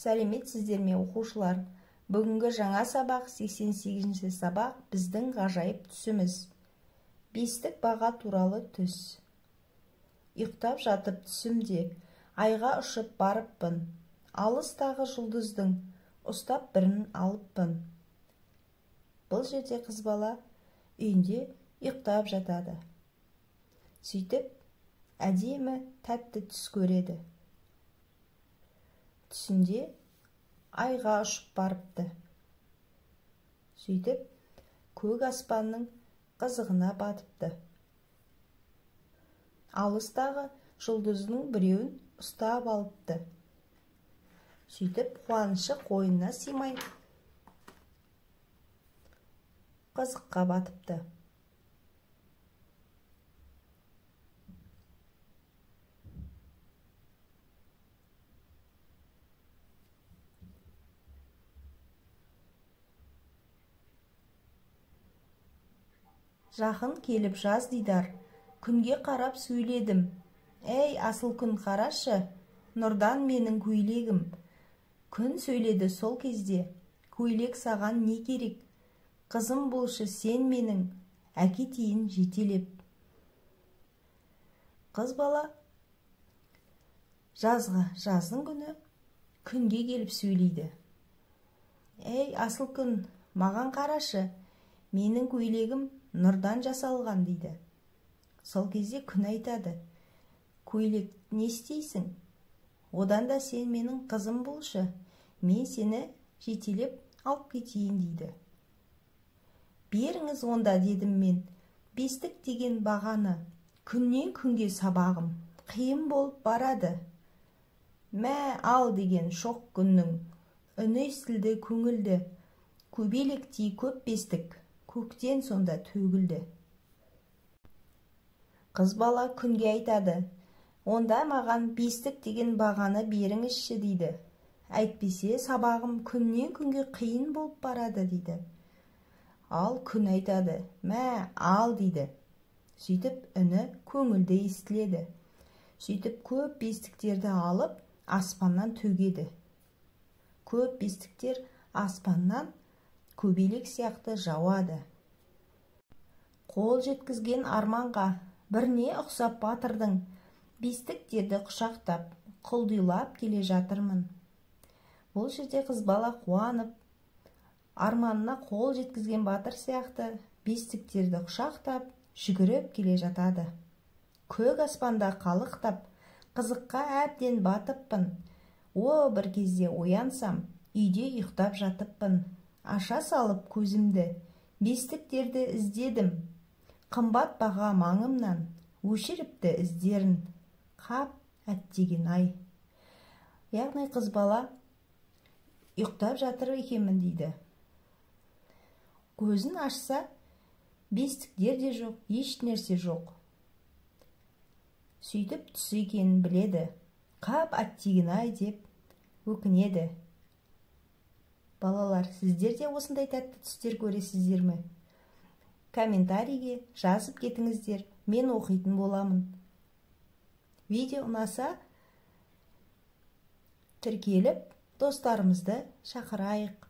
Сәлеметсіздер ме оқушылар? Бүгінгі жаңа сабақ 88-ші сабақ біздің ғажайып түсіміз. Бестік баға туралы түс. Ұйықтап жатып түсімде, айға ұшып барыппын. Алыстағы жұлдыздың ұстап бірін алыппын. Бұл жерде қыз бала үйінде ұйықтап жатады. Сөйтіп, әдемі тәтті түс көреді. Түсінде айға ұшып барыпты. Сөйтіп, көк аспанның қызығына батыпты. Алыстағы жұлдыздың біреуін ұстап алыпты. Сөйтіп, қуанышы қойнына сыймай қызыққа батыпты. Жақын келіп жаз дидар, күнге қарап сөйледім. Әй, асыл күн қарашы, нұрдан менің көйлегім. Күн сөйледі сол кезде, көйлек саған не керек? Қызым болшы сен менің, әкетейін жетелеп. Қыз бала жаздың күні күнге келіп сөйлейді. Әй, асыл күн, маған қарашы, менің көйлегім нұрдан жасалған дейді. Сол кезде күн айтады: көйлек не істейсің? Одан да сен менің қызым болшы, мен сені жетелеп алып кетейін дейді. Беріңіз онда, дедім мен, бестік деген бағаны. Күннен күнге сабағым қиын болып барады. Мә, ал деген шоқ күннің үні естілді көңілді. Көбелектей көп бестік көктен сонда төгілді. Қыз бала күнге айтады: онда маған бестік деген бағаны беріңізші дейді. Әйтпесе сабағым күннен күнге қиын болып барады дейді. Ал күн айтады: мә, ал дейді. Сөйтіп үні көңілді естіледі. Сөйтіп көп бестіктерді алып аспаннан төгеді. Көп бестіктер аспаннан көбелек сияқты жауады. Қол жеткізген арманға бірне ұқсап батырдың, бестіктерді құшақтап, құлдилап келе жатырмын. Бұл жерде қыз бала қуанып, арманына қол жеткізген батыр сияқты бестіктерді құшақтап, жүгіріп келе жатады. Көк аспанда қалықтап, қызыққа әбден батыппын. Бір кезде оянсам, үйде ұйықтап жатыппын. Аша салып көзімді, бестіктерді іздедім. Қымбат баға маңымнан өшіріпті іздерін. Қап әттеген ай. Яғни қыз бала ұйықтап жатыр екенмін дейді. Көзін ашса, бестіктер де жоқ, еш нәрсе жоқ. Сөйтіп түс екенін біледі. Қап әттеген ай деп өкінеді. Балалар, сіздер де осындай тәтті түстер көресіздер ме? Комментарийге жазып кетіңіздер, мен оқитын боламын. Видео ұнаса, тіркеліп, достарымызды шақырайық.